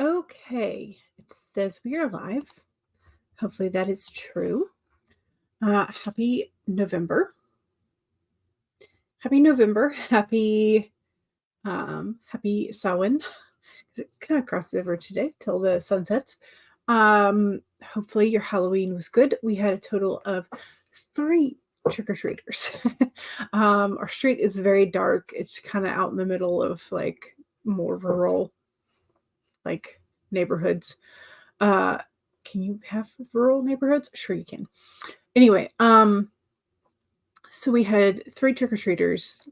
Okay, it says we are live. Hopefully that is true. Happy November. Happy November. Happy Samhain. Because it kind of crosses over today till the sun sets. Hopefully your Halloween was good. We had a total of 3 trick-or-treaters. Our street is very dark. It's kind of out in the middle of like more rural like neighborhoods. Can you have rural neighborhoods? Sure you can. Anyway, so we had 3 trick-or-treaters.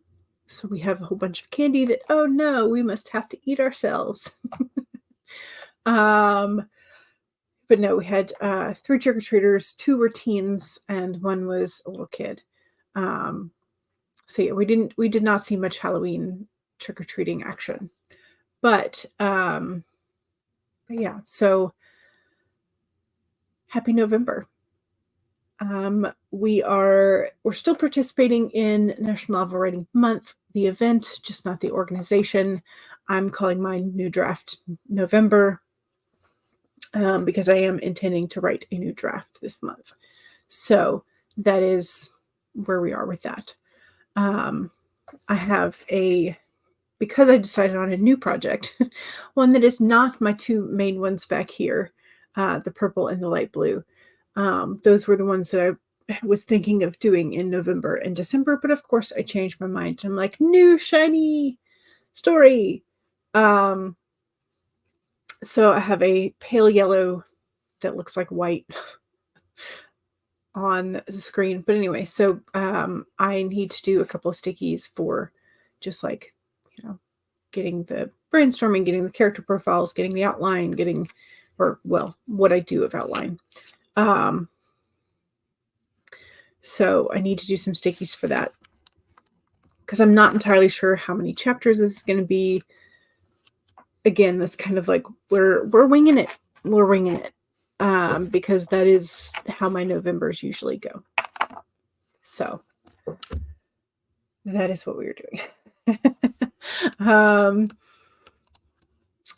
So we have a whole bunch of candy that, oh no, we must have to eat ourselves. But no, we had 3 trick-or-treaters, 2 were teens, and 1 was a little kid. So yeah, we did not see much Halloween trick-or-treating action. But yeah, so happy November. We're still participating in National Novel Writing Month, the event, just not the organization. I'm calling mine New Draft November because I am intending to write a new draft this month. So that is where we are with that. I have because I decided on a new project, one that is not my 2 main ones back here, the purple and the light blue. Those were the ones that I was thinking of doing in November and December, but of course I changed my mind. I'm like, new shiny story. So I have a pale yellow that looks like white on the screen. But anyway, so I need to do a couple of stickies for just like, getting the brainstorming, getting the character profiles, getting the outline, what I do of outline. So I need to do some stickies for that because I'm not entirely sure how many chapters this is going to be. Again, that's kind of like we're winging it. We're winging it because that is how my Novembers usually go. So that is what we were doing.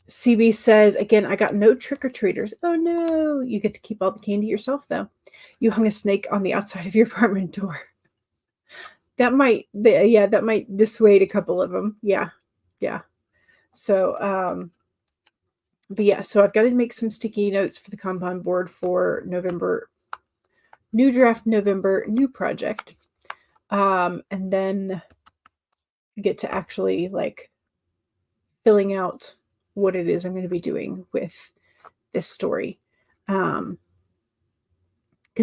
CB says, again, I got no trick-or-treaters. Oh no, you get to keep all the candy yourself though. You hung a snake on the outside of your apartment door. That might dissuade a couple of them. Yeah. So, but yeah, so I've got to make some sticky notes for the Kanban board for November. New draft November, new project. And then get to actually like filling out what it is I'm going to be doing with this story. Because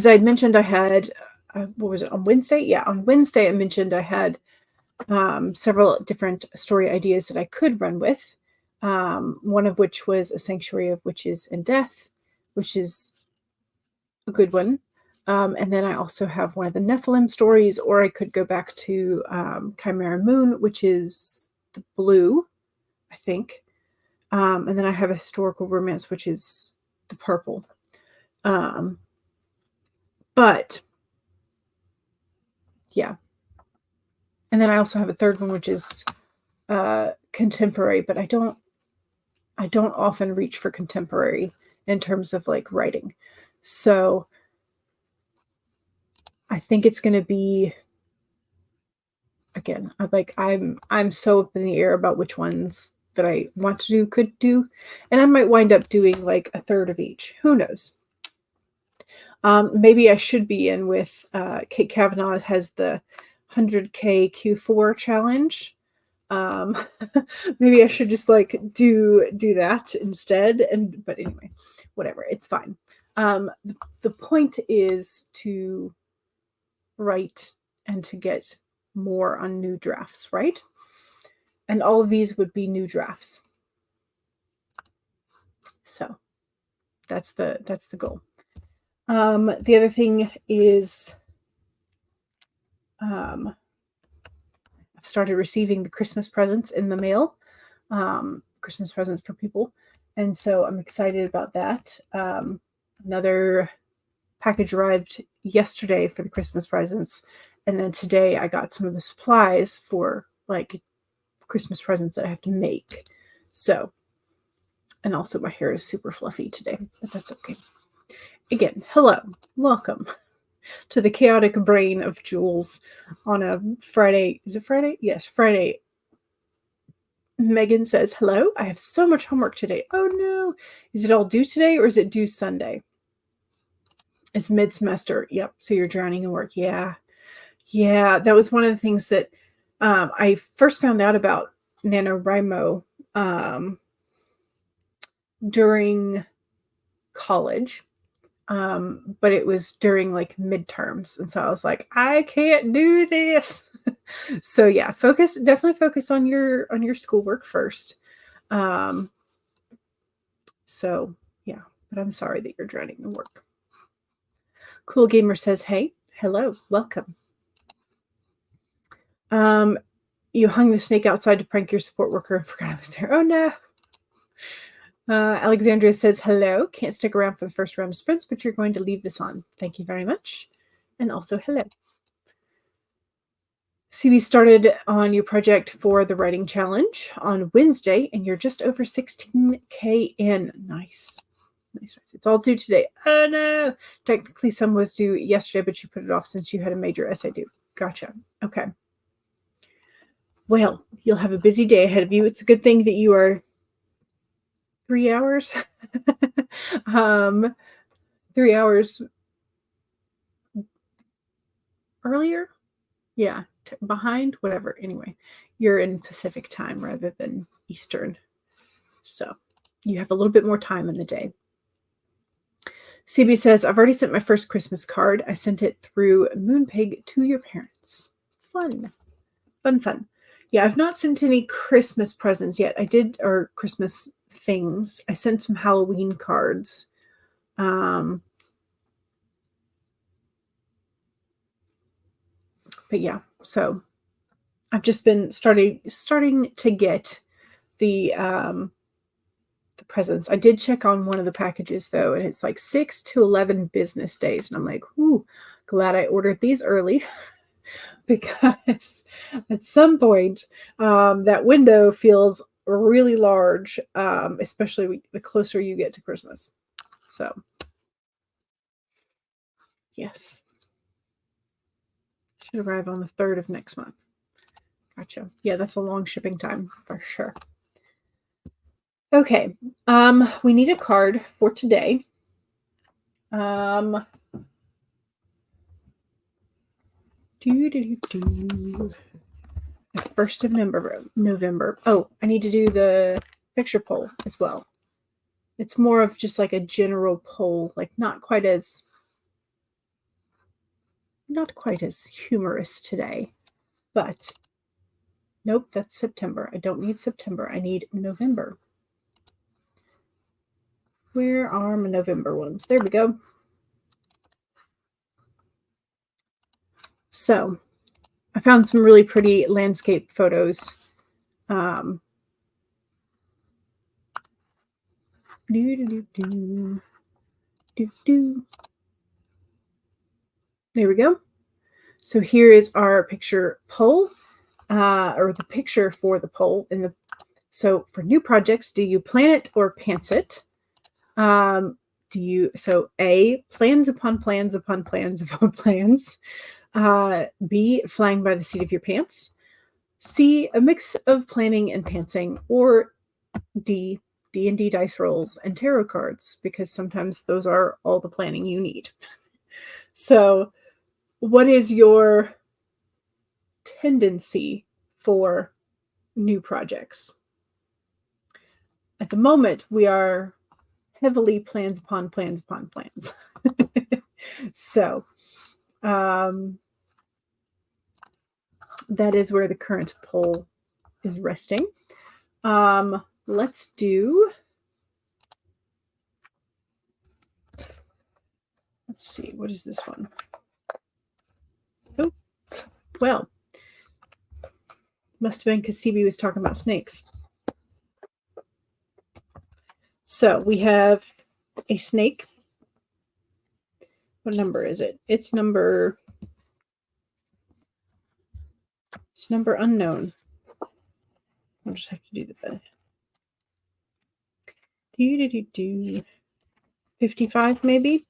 I had mentioned I had, what was it, on Wednesday? Yeah, on Wednesday I mentioned I had several different story ideas that I could run with. One of which was A Sanctuary of Witches and Death, which is a good one. And then I also have one of the Nephilim stories, or I could go back to Chimera Moon, which is the blue, I think. And then I have a historical romance, which is the purple. But yeah. And then I also have a third one, which is contemporary, but I don't often reach for contemporary in terms of like writing. So I think it's going to be, again, I'm so up in the air about which ones that I want to do, could do, and I might wind up doing like a third of each. Who knows? Maybe I should be in with Kate Kavanaugh has the 100K Q4 challenge. Maybe I should just like do that instead. But anyway, whatever, it's fine. The point is to write and to get more on new drafts, right? And all of these would be new drafts. So that's the goal. The other thing is I've started receiving the Christmas presents in the mail, Christmas presents for people. And so I'm excited about that. Another package arrived yesterday for the Christmas presents. And then today I got some of the supplies for like Christmas presents that I have to make. So And also my hair is super fluffy today, but that's okay. Again, hello, welcome to the chaotic brain of Jules on a Friday. Is it Friday? Yes, Friday. Megan says, hello, I have so much homework today. Oh no. Is it all due today or is it due Sunday? It's mid-semester. Yep. So you're drowning in work. Yeah. Yeah. That was one of the things that I first found out about NaNoWriMo during college. But it was during like midterms. And so I was like, I can't do this. So yeah, definitely focus on your schoolwork first. So yeah, but I'm sorry that you're drowning in work. Cool Gamer says, hey, hello, welcome. You hung the snake outside to prank your support worker and forgot I was there. Oh no. Alexandria says, hello, can't stick around for the first round of sprints, but you're going to leave this on. Thank you very much. And also, hello. CB started on your project for the writing challenge on Wednesday, and you're just over 16K in. Nice. Nice. It's all due today. Oh no. Technically, some was due yesterday, but you put it off since you had a major essay due. Gotcha. Okay. Well, you'll have a busy day ahead of you. It's a good thing that you are 3 hours. 3 hours earlier. Yeah. Behind, whatever. Anyway, you're in Pacific time rather than Eastern. So you have a little bit more time in the day. CB says, I've already sent my first Christmas card. I sent it through Moonpig to your parents. Fun. Fun, fun. Yeah, I've not sent any Christmas presents yet. I did, or Christmas things. I sent some Halloween cards. But yeah, so I've just been starting to get the presents. I did check on one of the packages though, and it's like 6 to 11 business days. And I'm like, ooh, glad I ordered these early because at some point that window feels really large, especially the closer you get to Christmas. So, yes. Should arrive on the 3rd of next month. Gotcha. Yeah, that's a long shipping time for sure. Okay. We need a card for today. The 1st of November. Oh, I need to do the picture poll as well. It's more of just like a general poll, like not quite as humorous today, but nope, that's September. I don't need September. I need November. Where are my November ones? There we go. So I found some really pretty landscape photos. There we go. So here is our picture poll, or the picture for the poll. So for new projects, do you plan it or pants it? So A, plans upon plans upon plans upon plans. B, flying by the seat of your pants. C, a mix of planning and pantsing. Or D, D&D dice rolls and tarot cards, because sometimes those are all the planning you need. So what is your tendency for new projects? At the moment, we are heavily plans upon plans upon plans. So that is where the current poll is resting. Let's see, what is this one? Oh, well, must have been because CB was talking about snakes. So we have a snake. What number is it? It's number unknown. I'll just have to do the 55 maybe?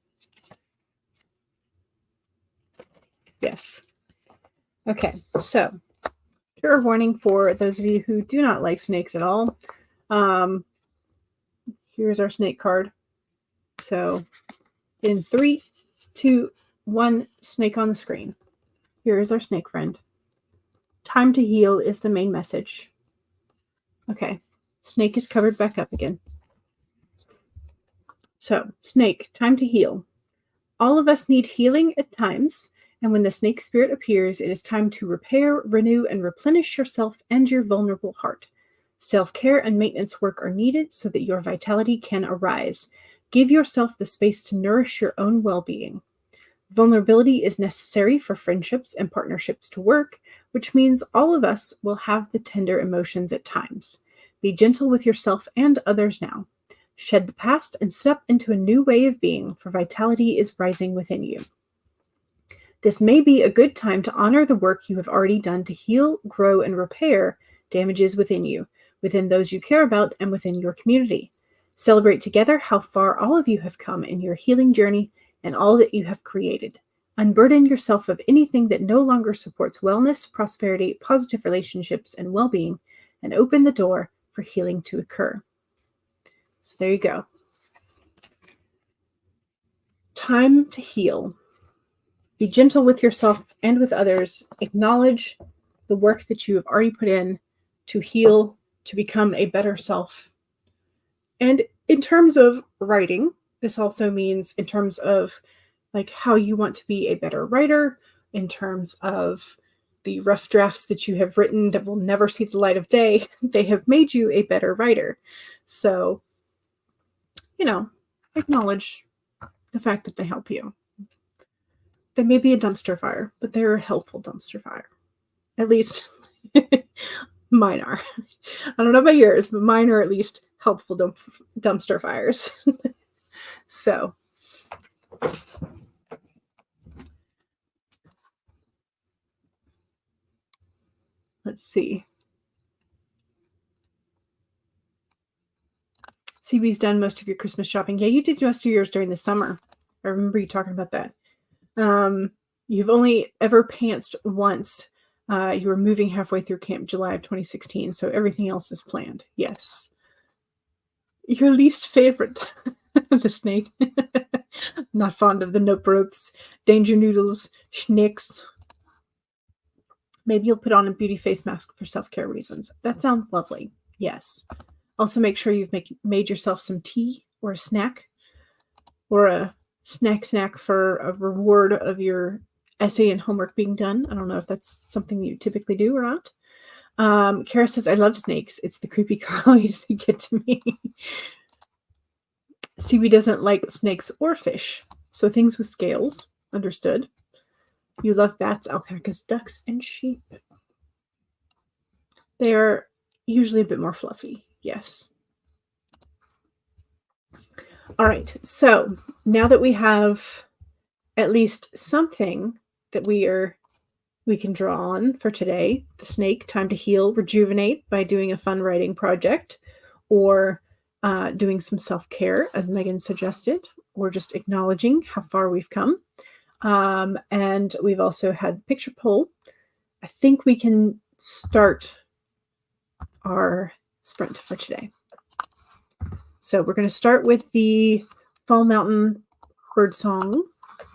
Yes. Okay, so trigger warning for those of you who do not like snakes at all. Here's our snake card. So in 3, 2, 1, snake on the screen. Here is our snake friend. Time to heal is the main message. Okay, snake is covered back up again. So, snake, time to heal. All of us need healing at times, and when the snake spirit appears, it is time to repair, renew, and replenish yourself and your vulnerable heart. Self-care and maintenance work are needed so that your vitality can arise. Give yourself the space to nourish your own well-being. Vulnerability is necessary for friendships and partnerships to work, which means all of us will have the tender emotions at times. Be gentle with yourself and others now. Shed the past and step into a new way of being, for vitality is rising within you. This may be a good time to honor the work you have already done to heal, grow, and repair damages within you, within those you care about, and within your community. Celebrate together how far all of you have come in your healing journey and all that you have created. Unburden yourself of anything that no longer supports wellness, prosperity, positive relationships, and well-being, and open the door for healing to occur. So there you go. Time to heal. Be gentle with yourself and with others. Acknowledge the work that you have already put in to heal, to become a better self. And in terms of writing, this also means in terms of like how you want to be a better writer, in terms of the rough drafts that you have written that will never see the light of day, they have made you a better writer. So, acknowledge the fact that they help you. They may be a dumpster fire, but they're a helpful dumpster fire. At least mine are. I don't know about yours, but mine are at least helpful dumpster fires. So, let's see. CB's done most of your Christmas shopping. Yeah, you did most of yours during the summer. I remember you talking about that. You've only ever pantsed once. You were moving halfway through camp July of 2016, so everything else is planned. Yes. Your least favorite, the snake. Not fond of the nope ropes, danger noodles, schnicks. Maybe you'll put on a beauty face mask for self-care reasons. That sounds lovely. Yes. Also, make sure you've made yourself some tea or a snack or a snack for a reward of your essay and homework being done. I don't know if that's something you typically do or not. Kara says, I love snakes. It's the creepy crawlies that get to me. CB doesn't like snakes or fish. So things with scales. Understood. You love bats, alpacas, ducks, and sheep. They are usually a bit more fluffy. Yes. All right. So now that we have at least something that we can draw on for today, the snake, time to heal, rejuvenate by doing a fun writing project, or doing some self-care, as Megan suggested, or just acknowledging how far we've come. And we've also had the picture poll. I think we can start our sprint for today. So we're going to start with the Fall Mountain birdsong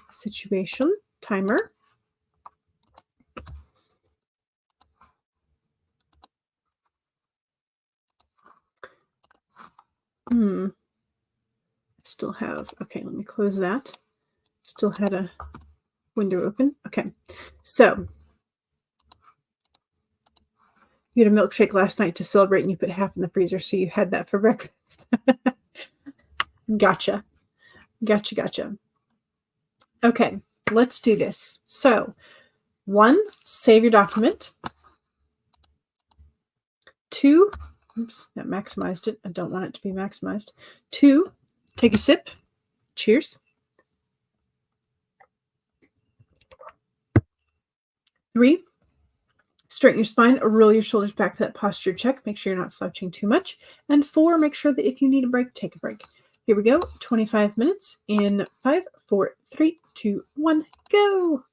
situation timer. Still have, okay, let me close that. Still had a window open. Okay, so you had a milkshake last night to celebrate and you put half in the freezer, so you had that for breakfast. Gotcha. Okay, let's do this. So, 1, save your document. 2, oops, that maximized it. I don't want it to be maximized. 2, take a sip. Cheers. 3, Straighten your spine, roll your shoulders back for that posture check. Make sure you're not slouching too much. And 4, make sure that if you need a break, take a break. Here we go. 25 minutes in 5, 4, 3, 2, 1, go.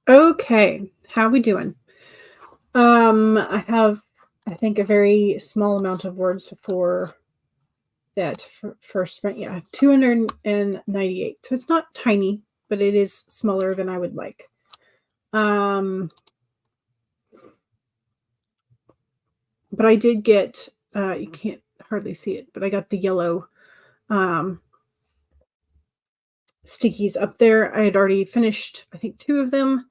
Okay, how we doing? I have, I think, a very small amount of words for that first sprint. Yeah, 298. So it's not tiny, but it is smaller than I would like. But I did get, you can't hardly see it, but I got the yellow stickies up there. I had already finished, I think, 2 of them.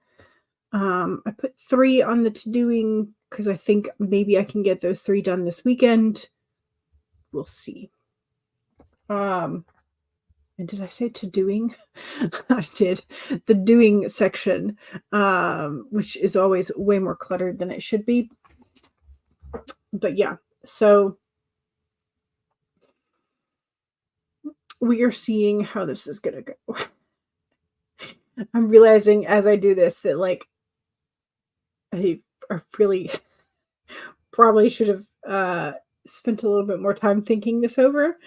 I put 3 on the to-doing because I think maybe I can get those 3 done this weekend. We'll see. And did I say to-doing? I did. The doing section, which is always way more cluttered than it should be. But yeah, so we are seeing how this is gonna go. I'm realizing as I do this that, like, I really probably should have spent a little bit more time thinking this over,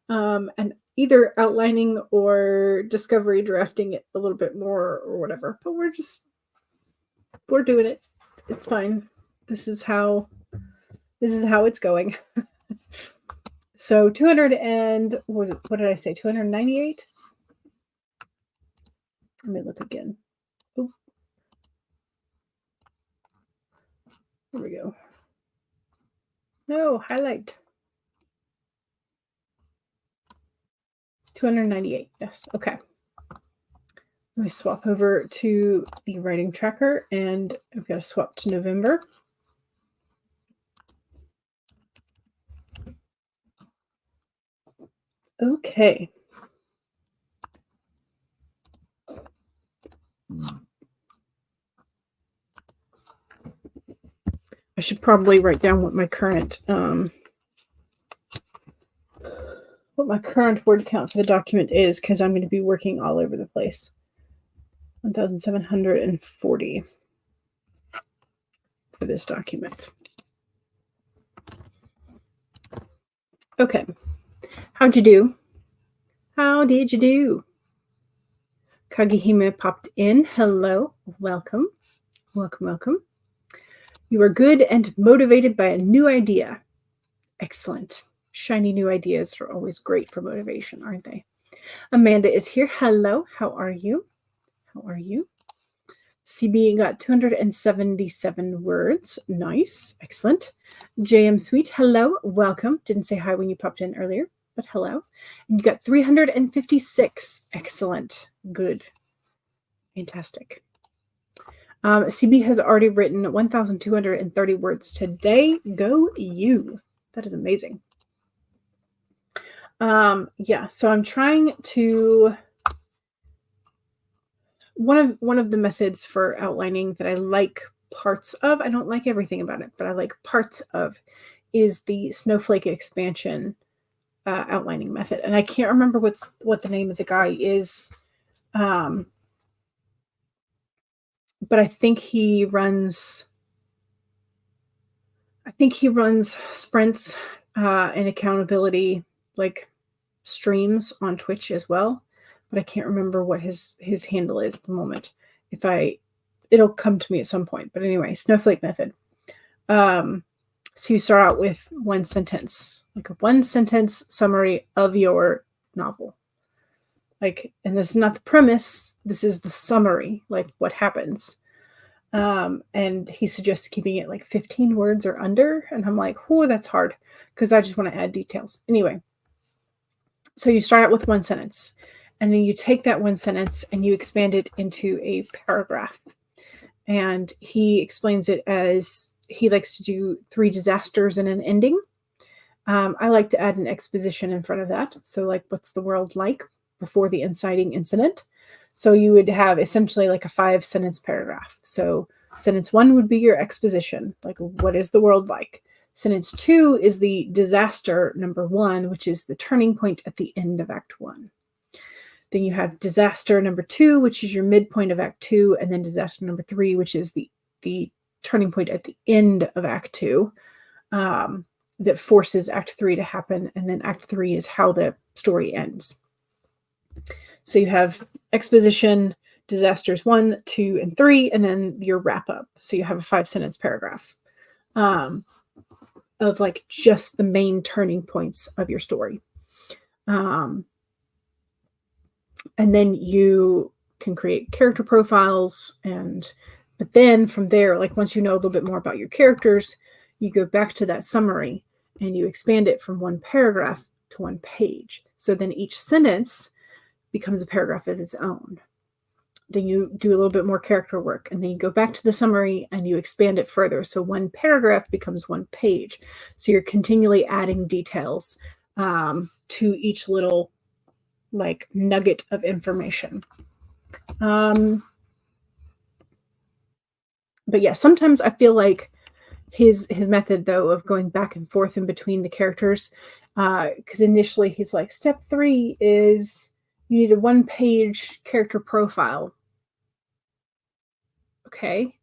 and either outlining or discovery drafting it a little bit more or whatever. But we're doing it. It's fine. This is how it's going. So 200 and what did I say? 298. Let me look again. Oh, here we go. No, highlight. 298. Yes. Okay. Let me swap over to the writing tracker, and I've got to swap to November. Okay. I should probably write down what my current word count for the document is, because I'm going to be working all over the place. 1,740 for this document. Okay. How'd you do? How did you do? Kagehime popped in. Hello. Welcome. Welcome, welcome. You are good and motivated by a new idea. Excellent. Shiny new ideas are always great for motivation, aren't they? Amanda is here. Hello. How are you? How are you? CB got 277 words. Nice. Excellent. JM Sweet. Hello. Welcome. Didn't say hi when you popped in earlier, but hello. And you got 356. Excellent. Good. Fantastic. CB has already written 1,230 words today. Go you. That is amazing. Yeah, so I'm trying to, one of the methods for outlining that I like parts of, I don't like everything about it, but I like parts of, is the snowflake expansion outlining method. And I can't remember what the name of the guy is. But I think he runs sprints and accountability, like, streams on Twitch as well, but I can't remember what his handle is at the moment. It'll come to me at some point. But anyway, snowflake method. So you start out with one sentence, like a 1-sentence summary of your novel. Like, and this is not the premise, this is the summary, like what happens. And he suggests keeping it like 15 words or under. And I'm like, oh, that's hard, because I just want to add details. Anyway, so you start out with 1 sentence, and then you take that 1 sentence and you expand it into a paragraph. And he explains it as he likes to do 3 disasters and an ending. I like to add an exposition in front of that. So, like, what's the world like before the inciting incident? So you would have essentially like a 5-sentence paragraph. So sentence 1 would be your exposition, like, what is the world like? Sentence 2 is the disaster number 1, which is the turning point at the end of Act 1. Then you have disaster number 2, which is your midpoint of Act 2, and then disaster number 3, which is the turning point at the end of Act 2, that forces Act 3 to happen, and then Act 3 is how the story ends. So you have exposition, disasters 1, 2, and 3, and then your wrap up. So you have a 5-sentence paragraph of like just the main turning points of your story. And then you can create character profiles, but then from there, like once you know a little bit more about your characters, you go back to that summary and you expand it from 1 paragraph to 1 page. So then each sentence becomes a paragraph of its own. Then you do a little bit more character work, and then you go back to the summary and you expand it further. So 1 paragraph becomes 1 page. So you're continually adding details to each little like nugget of information. But yeah, sometimes I feel like his method though of going back and forth in between the characters, because initially he's like, step 3 is you need a 1-page character profile. Okay.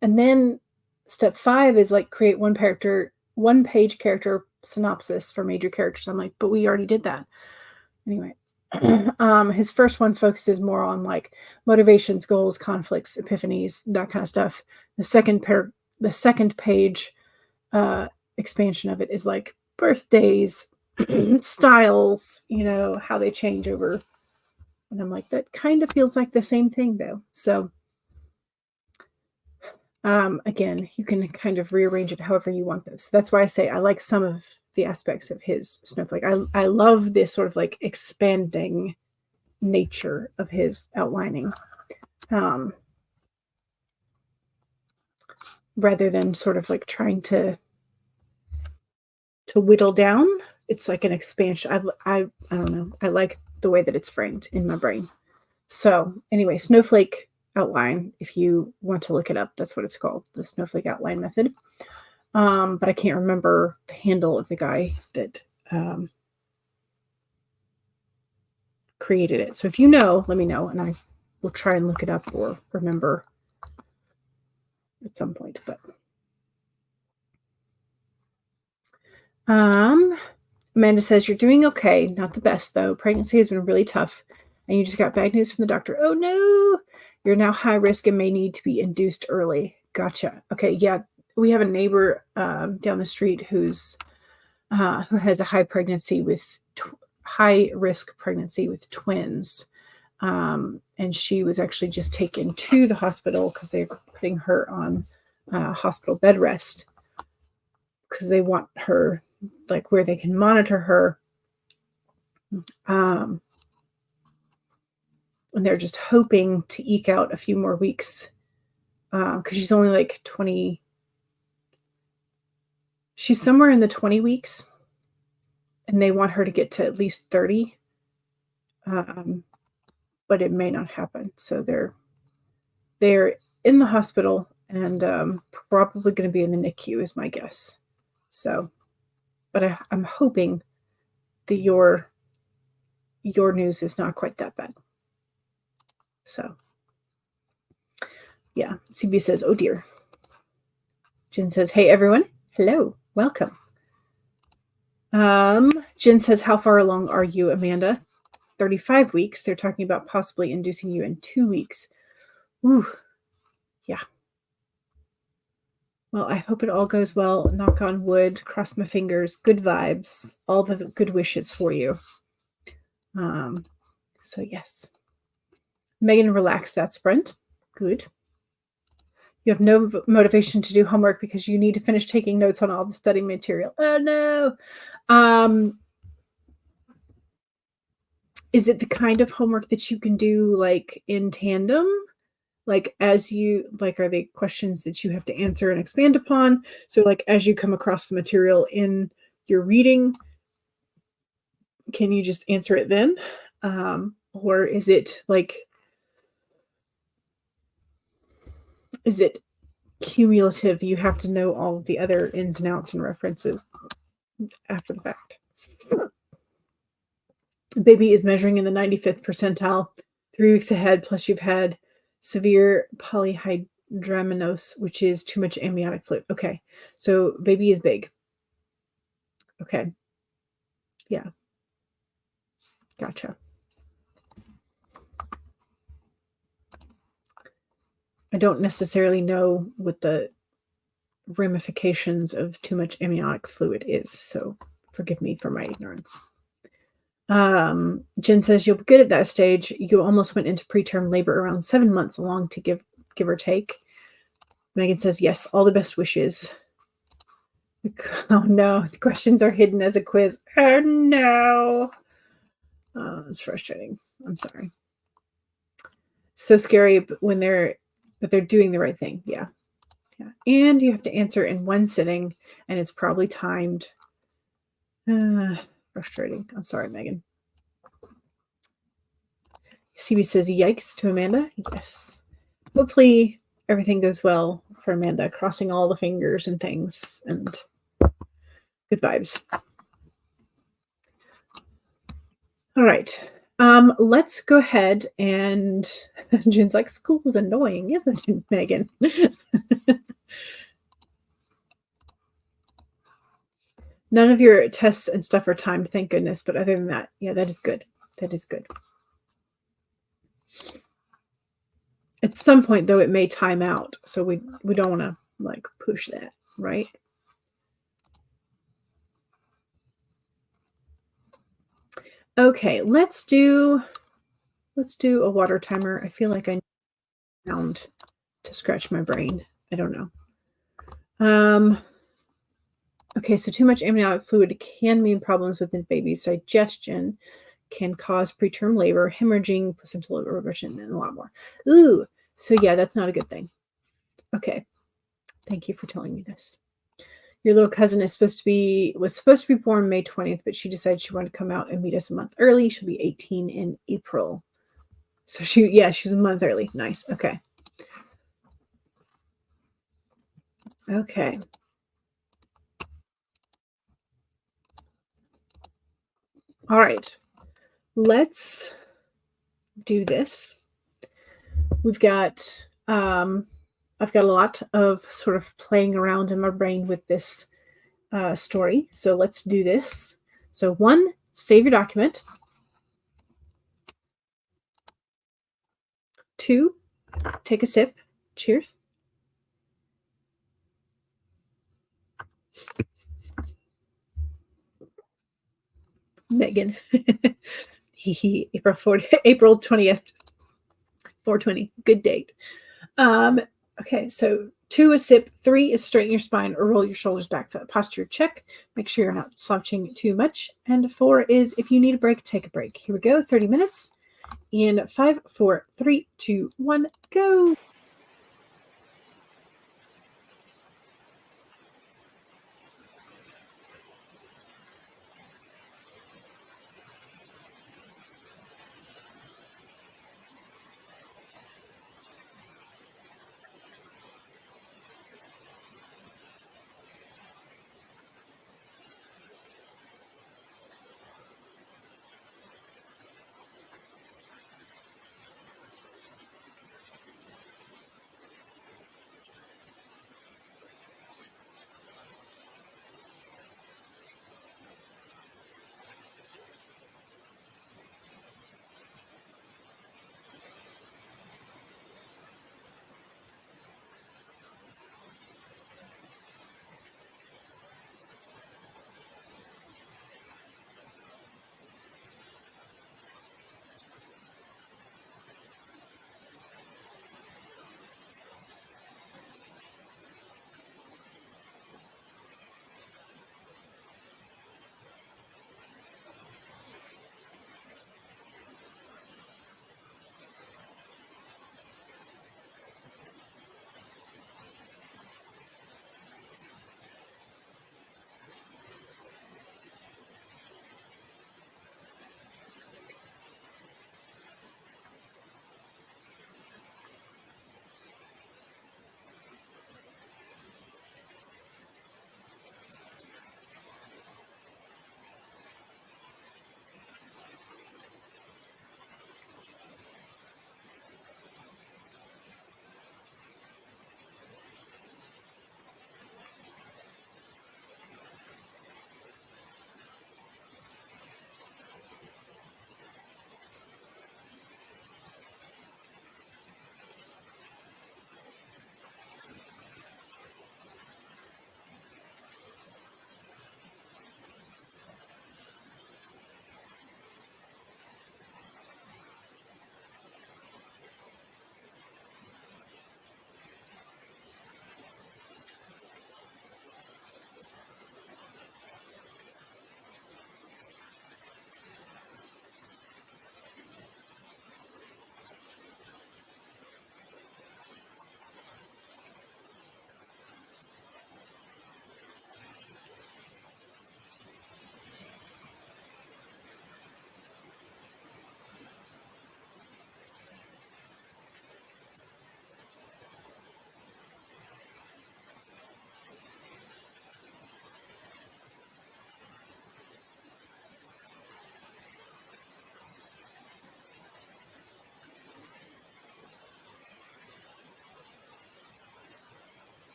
And then step 5 is like create 1-page character synopsis for major characters. I'm like, but we already did that. Anyway, his first one focuses more on like motivations, goals, conflicts, epiphanies, that kind of stuff. The second page expansion of it is like birthdays, styles, how they change over. And I'm like, that kind of feels like the same thing though. So again, you can kind of rearrange it however you want those. So that's why I say I like some of the aspects of his Snowflake. I love this sort of like expanding nature of his outlining, rather than sort of like trying to whittle down. It's like an expansion. I don't know. I like the way that it's framed in my brain. So anyway, Snowflake outline, if you want to look it up, that's what it's called, the Snowflake outline method. But I can't remember the handle of the guy that created it. So if you know, let me know, and I will try and look it up or remember at some point. But Amanda says, you're doing okay. Not the best, though. Pregnancy has been really tough, and you just got bad news from the doctor. Oh, no. You're now high risk and may need to be induced early. Gotcha. Okay, yeah. We have a neighbor down the street who has a high risk pregnancy with twins. And she was actually just taken to the hospital because they were putting her on hospital bed rest because they want her like where they can monitor her. And they're just hoping to eke out a few more weeks because she's only like 20. She's somewhere in the 20 weeks, and they want her to get to at least 30. But it may not happen. So they're in the hospital and probably going to be in the NICU is my guess. So, but I'm hoping that your news is not quite that bad. So, yeah. CB says, oh dear. Jen says, hey everyone. Hello. Welcome. Jen says, how far along are you, Amanda? 35 weeks. They're talking about possibly inducing you in 2 weeks. Ooh. Yeah. Well, I hope it all goes well. Knock on wood. Cross my fingers. Good vibes. All the good wishes for you. So yes. Megan, relax that sprint. Good. You have no motivation to do homework because you need to finish taking notes on all the study material. Oh no. Is it the kind of homework that you can do like in tandem? Like as you like, are they questions that you have to answer and expand upon? So like as you come across the material in your reading, can you just answer it then? Or is it like, is it cumulative? You have to know all of the other ins and outs and references after the fact. Baby is measuring in the 95th percentile, 3 weeks ahead, plus you've had severe polyhydramnios, which is too much amniotic fluid. Okay, so baby is big. Okay. Yeah. Gotcha. I don't necessarily know what the ramifications of too much amniotic fluid is, so forgive me for my ignorance. Jen says you'll be good at that stage. You almost went into preterm labor around 7 months along to give or take. Megan says yes, all the best wishes. Oh no, the questions are hidden as a quiz. Oh no. Oh, it's frustrating. I'm sorry. So scary when they're doing the right thing. Yeah. Yeah. And you have to answer in one sitting, and it's probably timed. Frustrating. I'm sorry, Megan. CB says yikes to Amanda. Yes. Hopefully everything goes well for Amanda, crossing all the fingers and things, and good vibes. All right. Let's go ahead and Jen's like, school's annoying, isn't it, Megan? None of your tests and stuff are timed, thank goodness. But other than that, yeah, that is good. That is good. At some point, though, it may time out. So we don't want to like push that, right? Okay, let's do a water timer. I feel like I need a sound to scratch my brain. I don't know. Okay, so too much amniotic fluid can mean problems with the baby's digestion, can cause preterm labor, hemorrhaging, placental regression, and a lot more. Ooh, so yeah, that's not a good thing. Okay, thank you for telling me this. Your little cousin was supposed to be born May 20th, but she decided she wanted to come out and meet us a month early. She'll be 18 in April. So she's a month early. Nice. Okay. Okay. All right. Let's do this. We've got I've got a lot of sort of playing around in my brain with this story. So let's do this. So 1, save your document. 2, take a sip. Cheers. Megan. April 20th, 420. Good date. Okay, so 2 is sip, 3 is straighten your spine or roll your shoulders back. That posture check. Make sure you're not slouching too much. And 4 is if you need a break, take a break. Here we go. 30 minutes. In 5, 4, 3, 2, 1, go.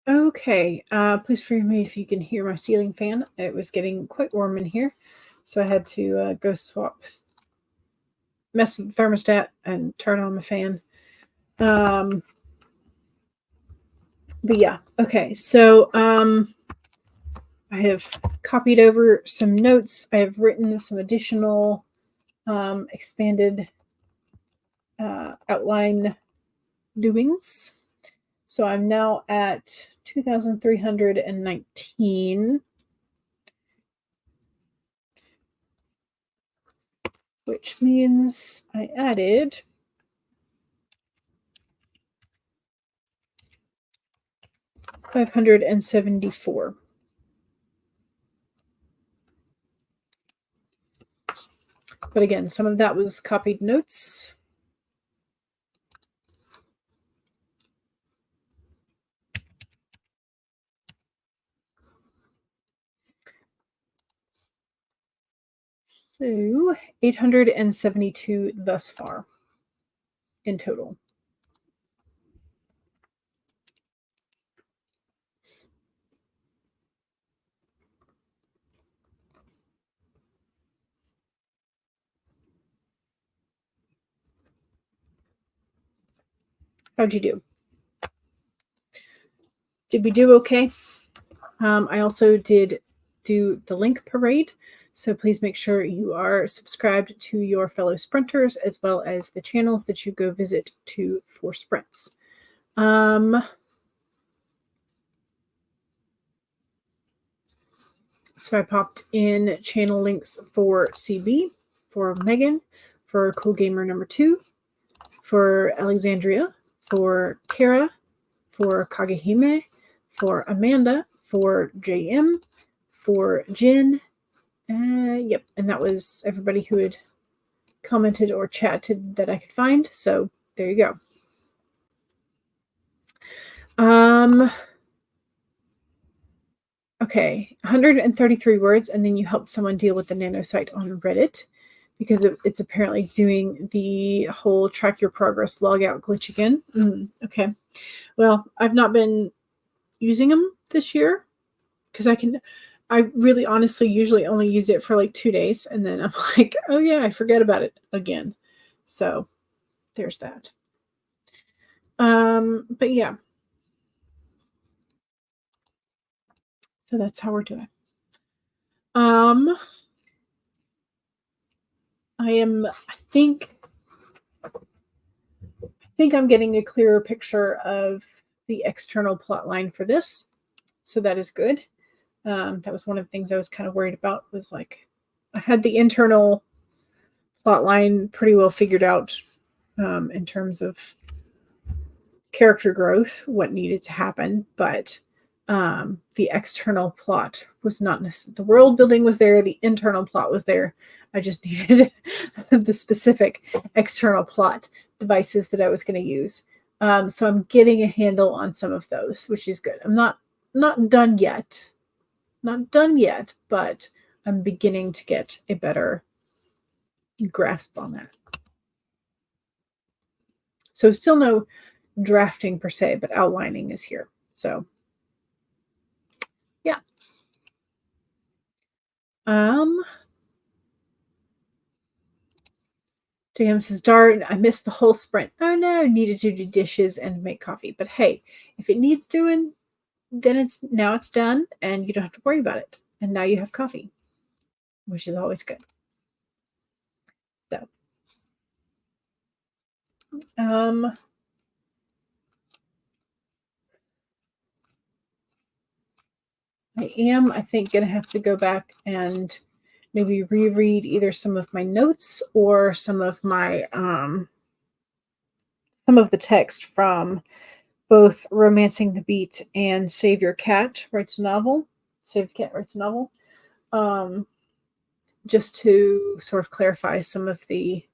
Okay, please forgive me if you can hear my ceiling fan. It was getting quite warm in here, so I had to go mess with the thermostat and turn on the fan. But yeah, okay, so I have copied over some notes. I have written some additional expanded outline doings. So I'm now at 2,319, which means I added 574. But again, some of that was copied notes. So 872 thus far in total. How'd you do? Did we do okay? I also did do the link parade, so please make sure you are subscribed to your fellow sprinters as well as the channels that you go visit for sprints. So I popped in channel links for CB, for Megan, for Cool Gamer number 2, for Alexandria, for Kara, for Kagehime, for Amanda, for JM, for Jen. Yep, and that was everybody who had commented or chatted that I could find. So there you go. Okay, 133 words, and then you helped someone deal with the nanosite on Reddit because it's apparently doing the whole track your progress log out glitch again. Okay, well, I've not been using them this year because I really honestly usually only use it for like 2 days, and then I'm like, oh yeah, I forget about it again. So there's that. But yeah. So that's how we're doing. I think I'm getting a clearer picture of the external plot line for this. So that is good. That was one of the things I was kind of worried about, was like I had the internal plot line pretty well figured out in terms of character growth, what needed to happen, but the external plot was not necessarily, the world building was there, the internal plot was there. I just needed the specific external plot devices that I was going to use. So I'm getting a handle on some of those, which is good. I'm not done yet. Not done yet, but I'm beginning to get a better grasp on that. So still no drafting per se, but outlining is here. So yeah. JM says, darn, I missed the whole sprint. Oh no, needed to do dishes and make coffee. But hey, if it needs doing, then it's done and you don't have to worry about it. And now you have coffee, which is always good. So I think, gonna have to go back and maybe reread either some of my notes or some of the text from both Romancing the Beat and Save Your Cat Writes a Novel. Save the Cat Writes a Novel. Just to sort of clarify some of the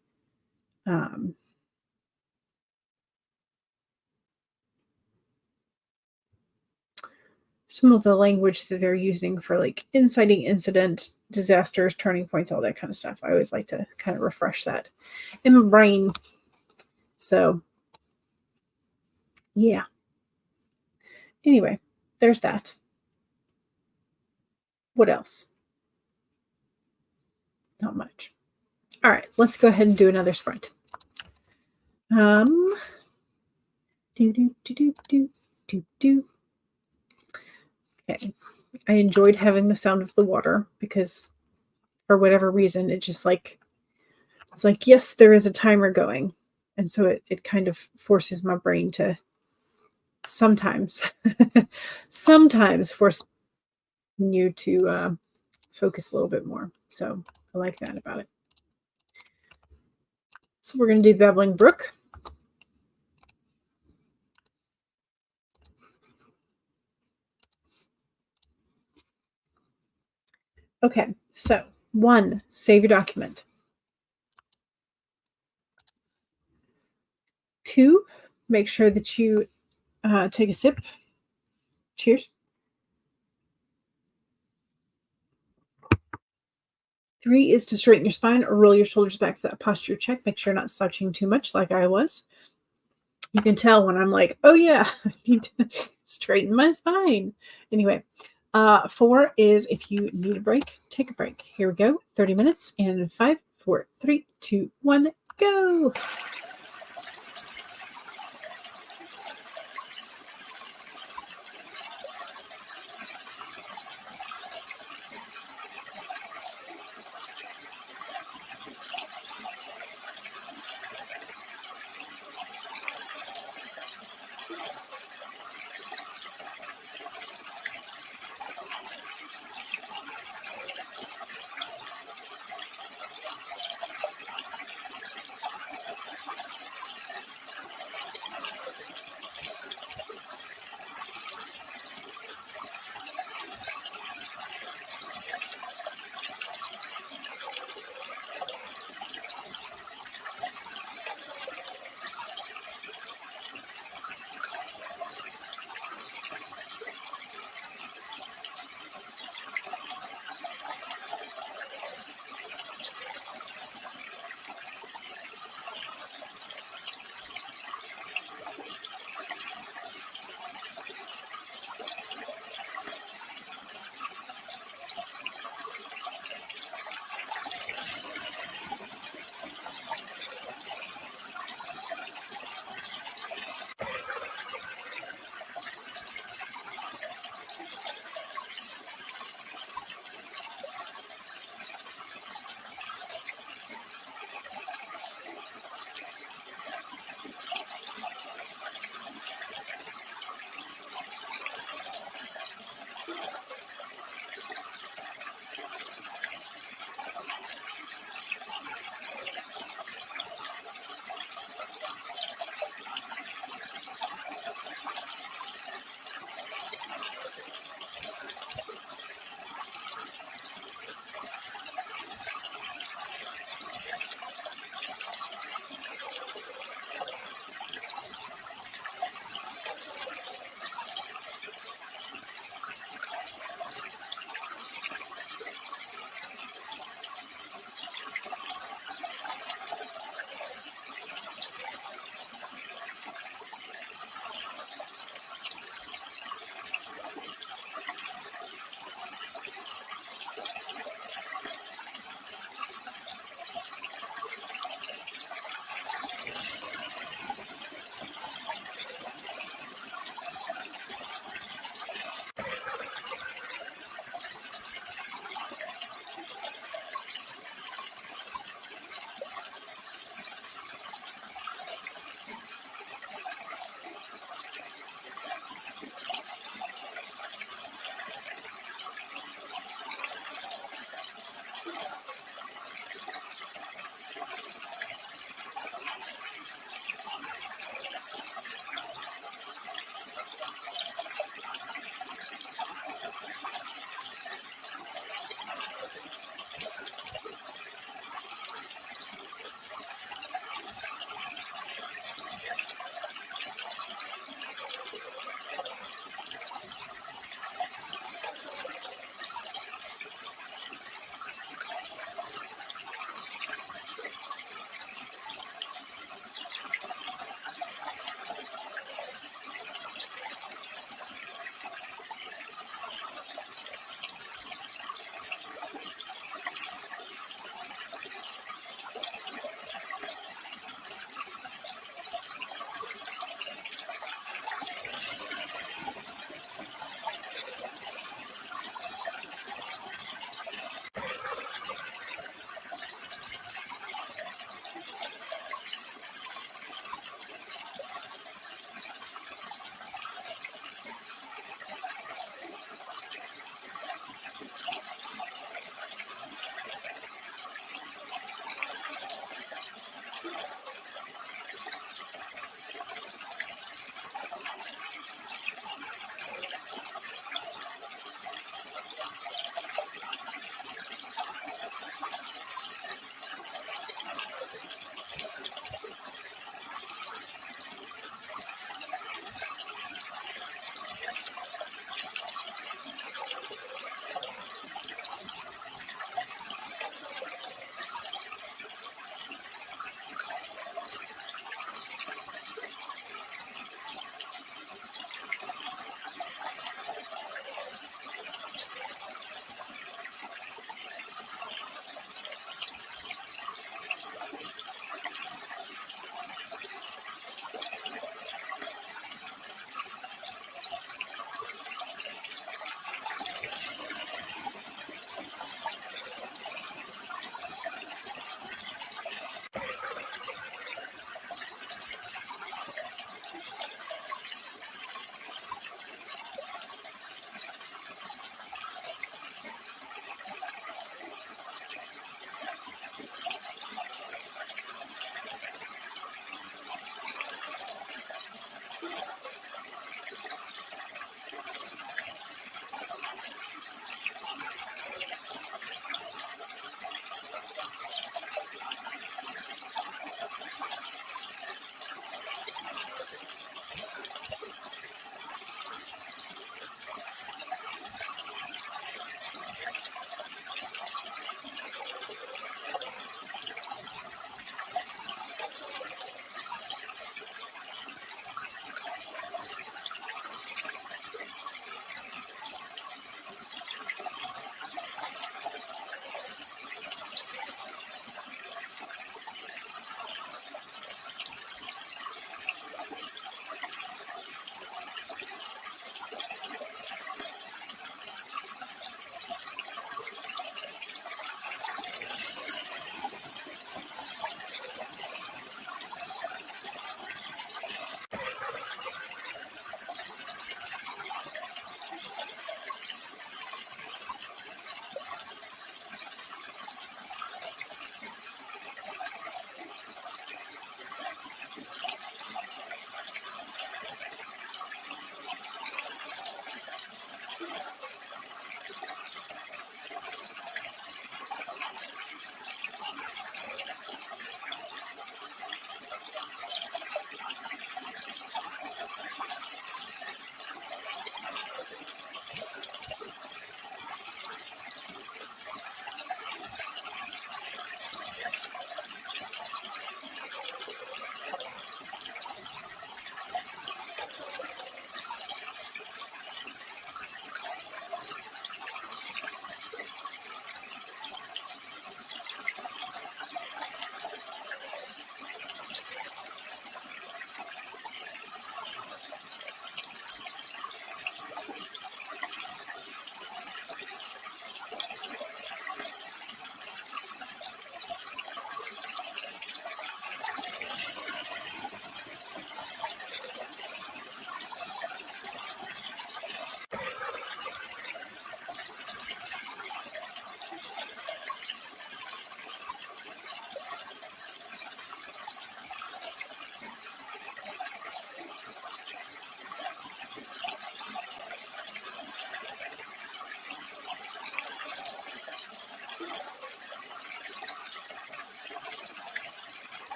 language that they're using for like inciting incident, disasters, turning points, all that kind of stuff. I always like to kind of refresh that in my brain. So yeah. Anyway, there's that. What else? Not much. All right, let's go ahead and do another sprite. Okay. I enjoyed having the sound of the water because for whatever reason, it just like, it's like, yes, there is a timer going. And so it kind of forces my brain to sometimes force you to focus a little bit more. So I like that about it. So we're going to do the Babbling Brook. Okay, so 1, save your document. 2, make sure that you take a sip. Cheers. 3 is to straighten your spine or roll your shoulders back for that posture check. Make sure you're not slouching too much like I was. You can tell when I'm like, oh yeah, I need to straighten my spine. Anyway, 4 is if you need a break, take a break. Here we go. 30 minutes and 5, 4, 3, 2, 1, go.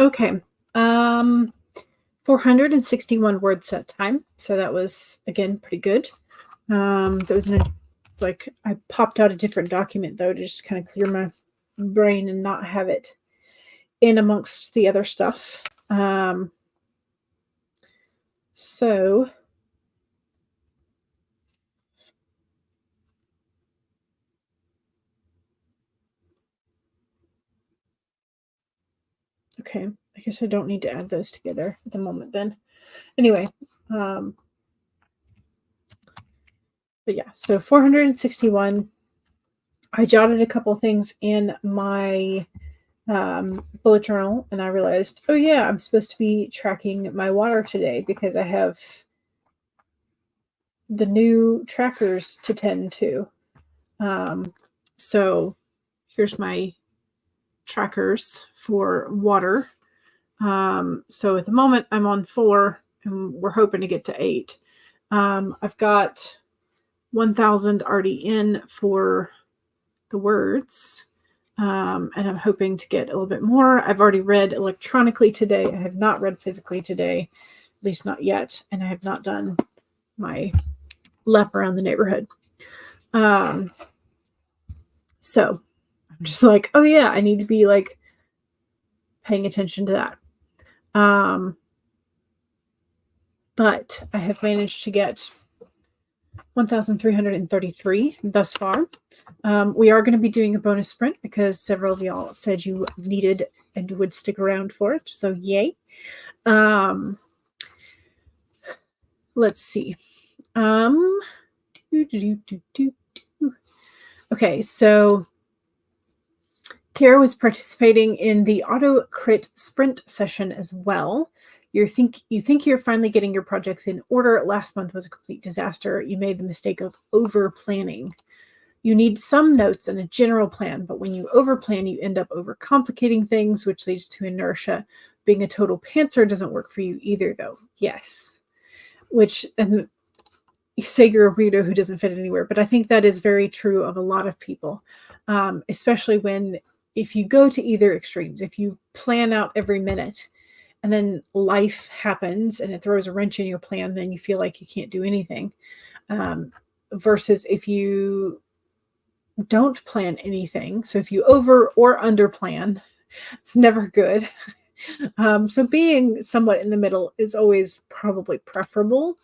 Okay. 461 words that time. So that was, again, pretty good. That was I popped out a different document, though, to just kind of clear my brain and not have it in amongst the other stuff. So okay, I guess I don't need to add those together at the moment then. Anyway, but yeah, so 461. I jotted a couple things in my bullet journal, and I realized, oh yeah, I'm supposed to be tracking my water today because I have the new trackers to tend to. So here's my trackers for water. So at the moment I'm on 4 and we're hoping to get to 8. I've got 1,000 already in for the words. And I'm hoping to get a little bit more. I've already read electronically today. I have not read physically today, at least not yet. And I have not done my lap around the neighborhood. So I'm just like, oh yeah, I need to be like paying attention to that. But I have managed to get 1,333 thus far. We are going to be doing a bonus sprint because several of y'all said you needed and would stick around for it. So yay. Let's see. Okay, so Kara was participating in the auto crit sprint session as well. You think you're finally getting your projects in order. Last month was a complete disaster. You made the mistake of over planning. You need some notes and a general plan, but when you overplan, you end up overcomplicating things, which leads to inertia. Being a total pantser doesn't work for you either, though. Yes. And you say you're a weirdo who doesn't fit anywhere, but I think that is very true of a lot of people, especially if you go to either extremes. If you plan out every minute and then life happens and it throws a wrench in your plan, then you feel like you can't do anything. Versus if you don't plan anything. So if you over or under plan, it's never good. So being somewhat in the middle is always probably preferable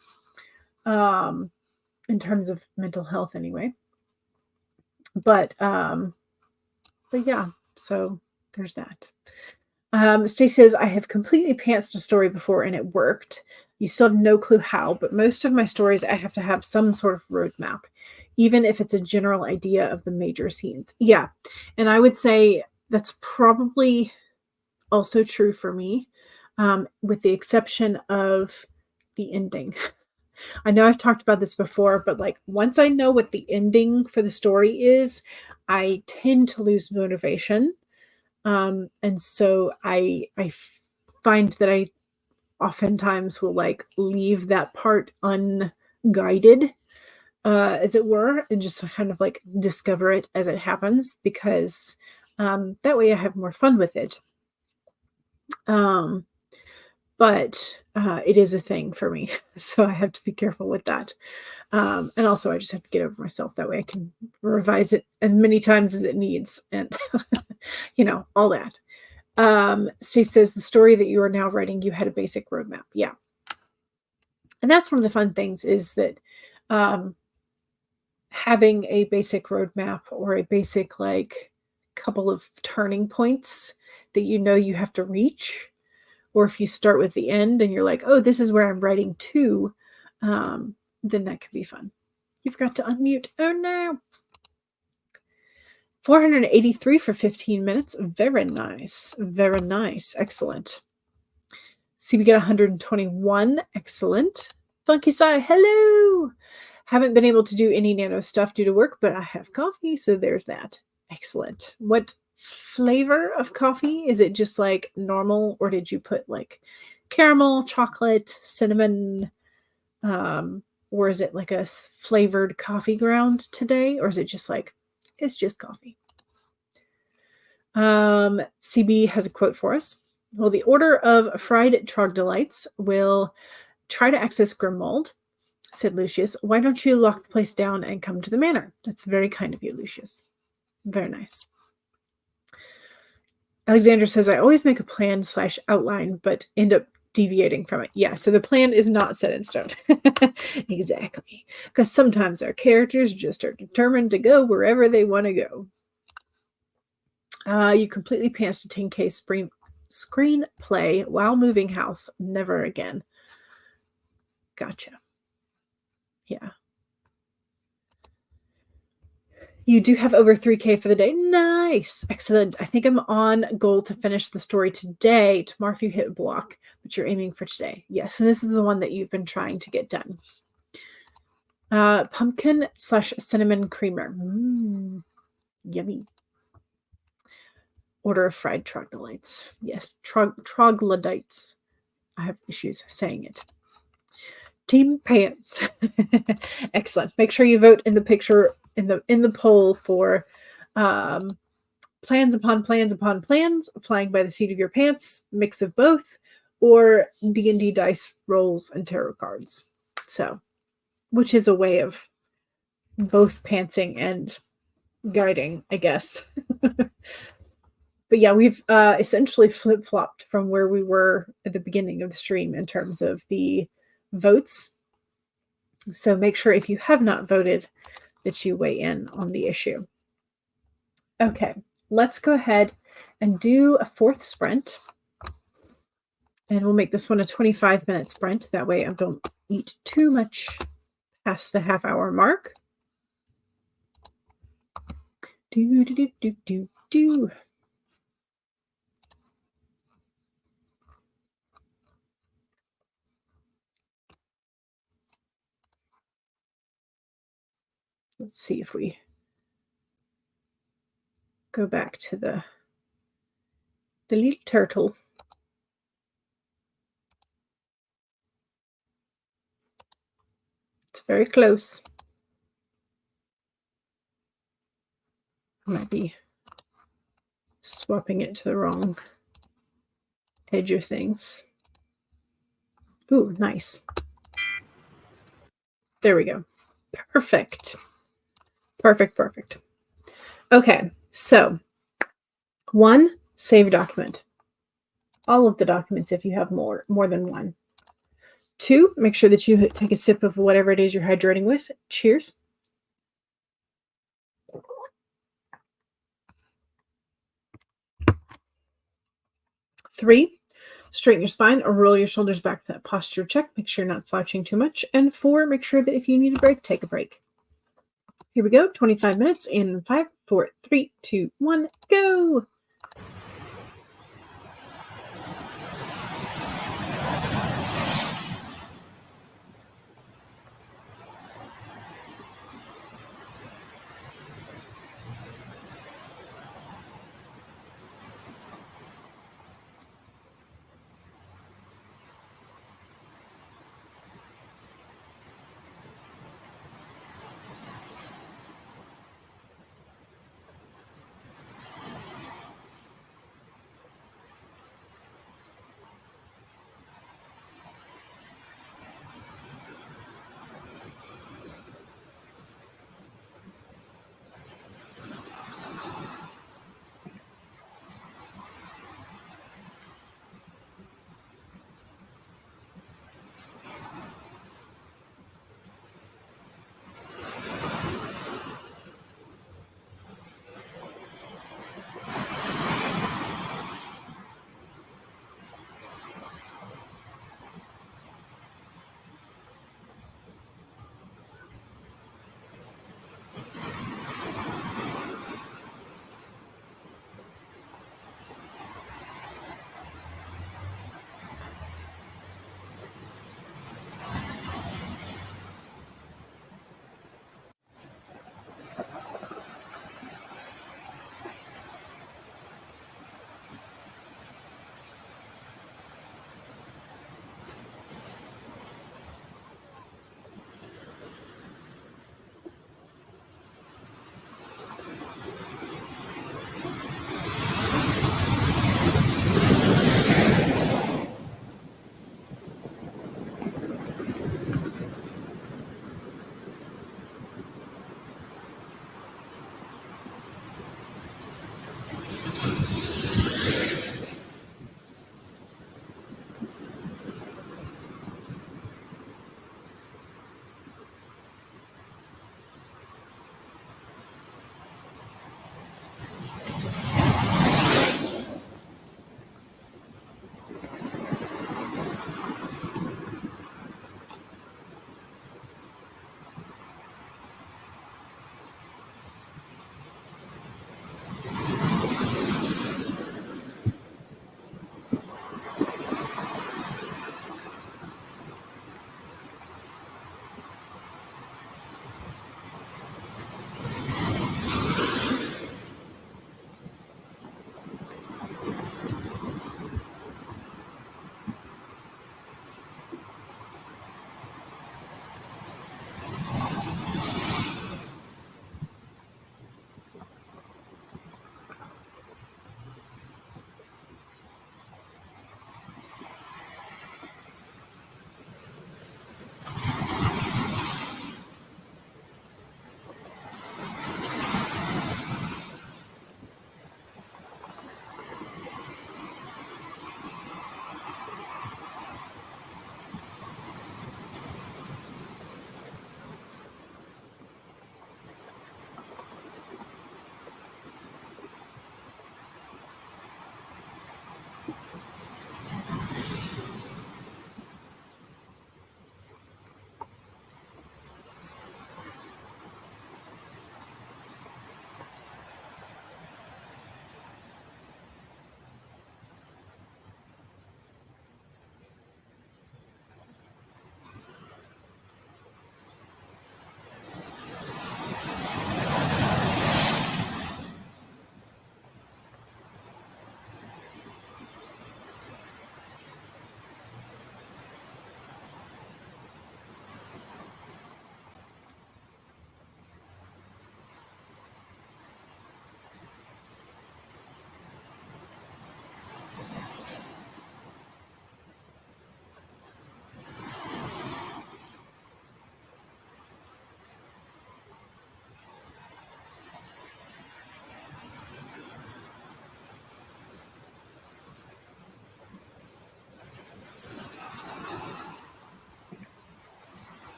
in terms of mental health anyway. But yeah, so there's that. Stacey says, I have completely pantsed a story before and it worked. You still have no clue how, but most of my stories, I have to have some sort of roadmap, even if it's a general idea of the major scenes. Yeah. And I would say that's probably also true for me, with the exception of the ending. I know I've talked about this before, but like once I know what the ending for the story is, I tend to lose motivation. And so I find that I oftentimes will like leave that part unguided, as it were, and just kind of like discover it as it happens, because that way I have more fun with it. But it is a thing for me, so I have to be careful with that. And also I just have to get over myself. That way I can revise it as many times as it needs, and all that. Stacey says, the story that you are now writing, you had a basic roadmap. Yeah. And that's one of the fun things, is that having a basic roadmap or a basic like couple of turning points that you have to reach, or if you start with the end and you're like, oh, this is where I'm writing to, then that could be fun. You forgot to unmute. Oh no. 483 for 15 minutes. Very nice. Very nice. Excellent. See, we get 121. Excellent. Funky Sai, hello. Haven't been able to do any nano stuff due to work, but I have coffee, so there's that. Excellent. What flavor of coffee? Is it just like normal, or did you put like caramel, chocolate, cinnamon, or is it like a flavored coffee ground today, or is it just like, it's just coffee? CB has a quote for us. Well, the Order of Fried Trogdolites will try to access Grimwald, said Lucius. Why don't you lock the place down and come to the manor? That's very kind of you, Lucius. Very nice. Alexander says, I always make a plan / outline, but end up deviating from it. Yeah, so the plan is not set in stone. Exactly. Because sometimes our characters just are determined to go wherever they want to go. You completely pantsed a 10K screenplay while moving house. Never again. Gotcha. Yeah. You do have over 3K for the day. Nice. Excellent. I think I'm on goal to finish the story today. Tomorrow if you hit a block, but you're aiming for today. Yes, and this is the one that you've been trying to get done. Pumpkin / cinnamon creamer. Yummy. Order of fried troglodytes. Yes, troglodytes. I have issues saying it. Team Pants. Excellent. Make sure you vote in the picture in the poll for plans upon plans upon plans, flying by the seat of your pants, mix of both, or D&D dice rolls and tarot cards. So, which is a way of both pantsing and guiding, I guess. But yeah, we've essentially flip-flopped from where we were at the beginning of the stream in terms of the votes. So make sure if you have not voted that you weigh in on the issue. Okay, let's go ahead and do a 4th sprint. And we'll make this one a 25-minute sprint. That way I don't eat too much past the half-hour mark. Do. Let's see if we go back to the little turtle. It's very close. I might be swapping it to the wrong edge of things. Ooh, nice. There we go. Perfect. Perfect. Okay, so 1, save a document. All of the documents if you have more than one. 2, make sure that you take a sip of whatever it is you're hydrating with. Cheers. 3, straighten your spine or roll your shoulders back for that posture check. Make sure you're not slouching too much. And 4, make sure that if you need a break, take a break. Here we go. 25 minutes in 5, 4, 3, 2, 1, go.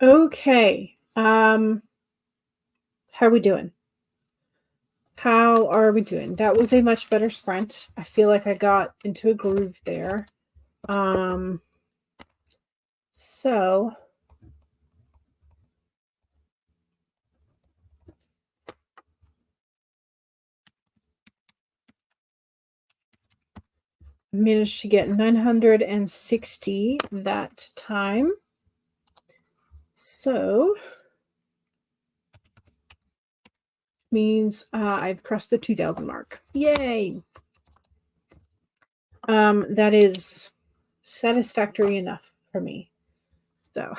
Okay. How are we doing? How are we doing? That was a much better sprint. I feel like I got into a groove there. So I managed to get 960 that time. So means I've crossed the 2,000 mark. Yay! That is satisfactory enough for me. So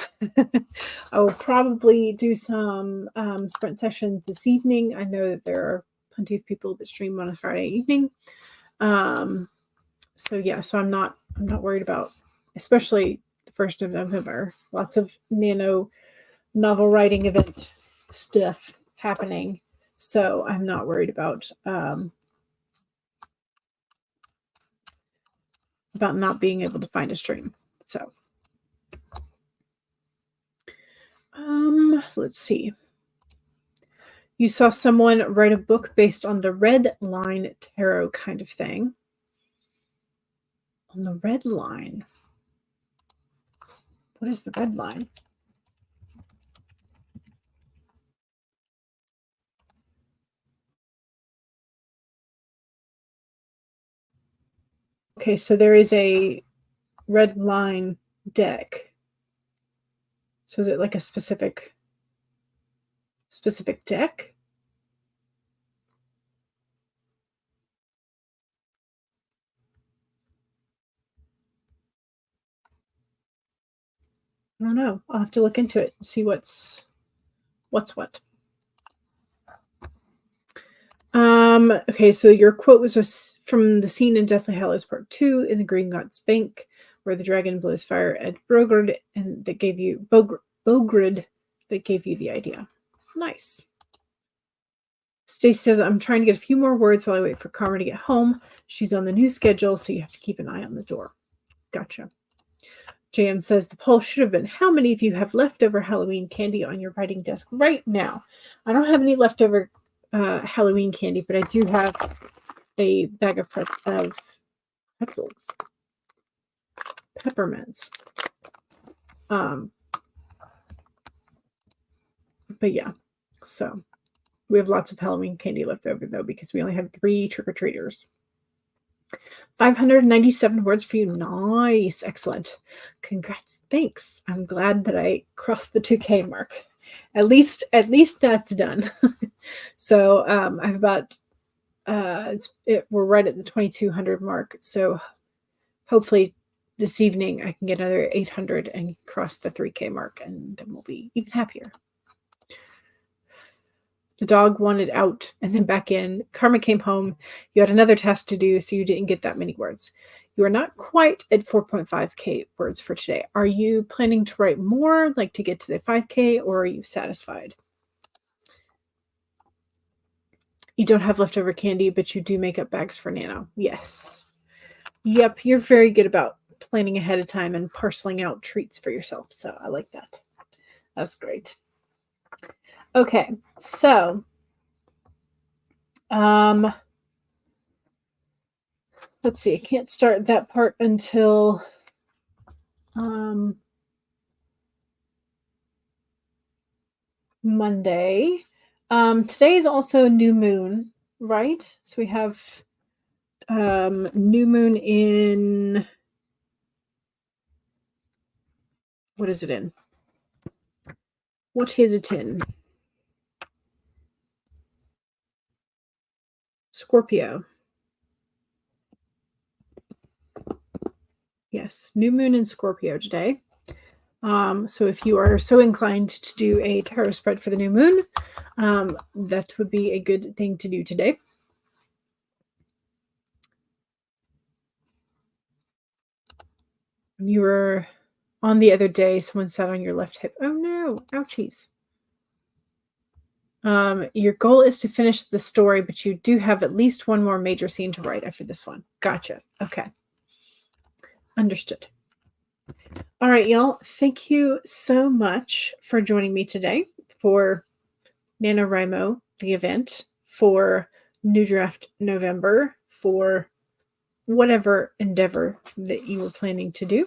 I will probably do some sprint sessions this evening. I know that there are plenty of people that stream on a Friday evening. So yeah, so I'm not worried about, especially the 1st of November. Lots of nano novel writing event stuff happening. So I'm not worried about not being able to find a stream. So let's see. You saw someone write a book based on the red line tarot kind of thing. On the red line. What is the red line? Okay, so there is a red line deck. So is it like a specific deck? I don't know. I'll have to look into it and see what's what. Okay, so your quote was from the scene in Deathly Hallows Part 2 in the Green God's Bank, where the dragon blows fire at Bogrid, and that gave you Bogrid that gave you the idea. Nice. Stacy says, I'm trying to get a few more words while I wait for Karma to get home. She's on the new schedule, so you have to keep an eye on the door. Gotcha. JM says, the poll should have been, how many of you have leftover Halloween candy on your writing desk right now? I don't have any leftover Halloween candy, but I do have a bag of pretzels. Peppermints. But yeah, so we have lots of Halloween candy left over, though, because we only have 3 trick-or-treaters. 597 words for you. Nice. Excellent. Congrats. Thanks. I'm glad that I crossed the 2K mark. At least that's done. So I've about we're right at the 2,200 mark. So hopefully this evening I can get another 800 and cross the 3K mark, and then we'll be even happier. The dog wanted out and then back in. Karma came home. You had another task to do, so you didn't get that many words. You are not quite at 4.5K words for today. Are you planning to write more, like to get to the 5K, or are you satisfied? You don't have leftover candy, but you do make up bags for Nano. Yes. Yep, you're very good about planning ahead of time and parceling out treats for yourself, so I like that. That's great. Okay, so let's see. I can't start that part until Monday. Today is also new moon, right? So we have new moon in, what is it in? What is it in? Scorpio. Yes, new moon in Scorpio today. So if you are so inclined to do a tarot spread for the new moon, that would be a good thing to do today. You were on the other day, someone sat on your left hip. Oh no, ouchies. Your goal is to finish the story, but you do have at least one more major scene to write after this one. Gotcha. Okay. Understood. All right, y'all. Thank you so much for joining me today for NaNoWriMo, the event, for New Draft November, for whatever endeavor that you were planning to do.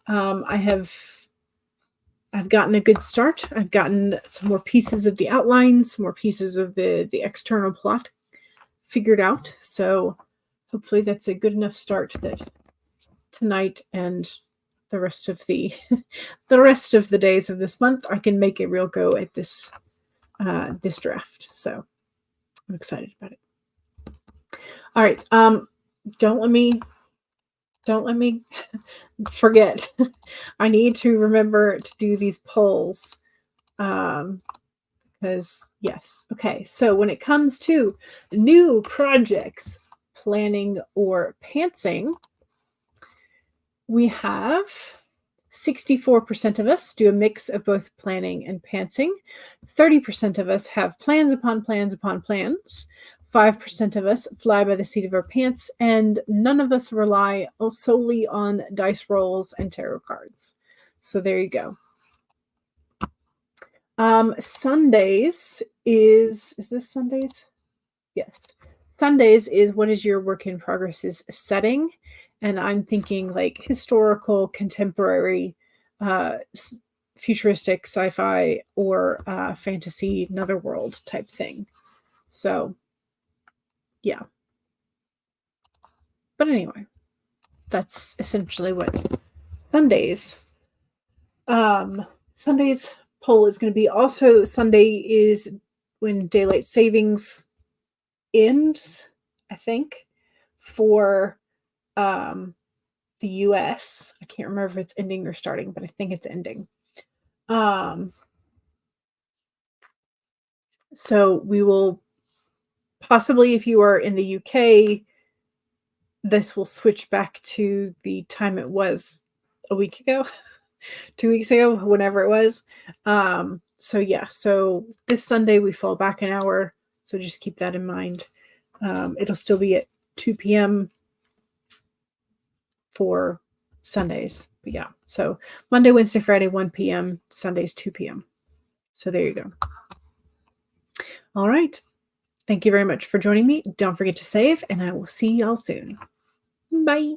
I've gotten a good start. I've gotten some more pieces of the outline, some more pieces of the external plot figured out. So hopefully that's a good enough start that tonight and the rest of the the rest of the days of this month I can make a real go at this this draft. So I'm excited about it. All right. Don't let me forget. I need to remember to do these polls. Because yes. Okay. So when it comes to new projects, planning or pantsing, we have 64% of us do a mix of both planning and pantsing. 30% of us have plans upon plans upon plans. 5% of us fly by the seat of our pants, and none of us rely solely on dice rolls and tarot cards. So there you go. Sundays is this Sundays? Yes. Sundays is what is your work in progress's setting? And I'm thinking like historical, contemporary, futuristic, sci-fi, or fantasy, netherworld type thing. So, yeah. But anyway, that's essentially what Sundays. Sunday's poll is going to be. Also, Sunday is when daylight savings ends, I think, for the US. I can't remember if it's ending or starting, but I think it's ending. So we will possibly, if you are in the UK, this will switch back to the time it was a week ago, 2 weeks ago, whenever it was. So yeah, so this Sunday we fall back an hour. So just keep that in mind. It'll still be at 2 p.m. for Sundays. But yeah, so Monday, Wednesday, Friday, 1 p.m., Sundays, 2 p.m. So there you go. All right. Thank you very much for joining me. Don't forget to save, and I will see y'all soon. Bye.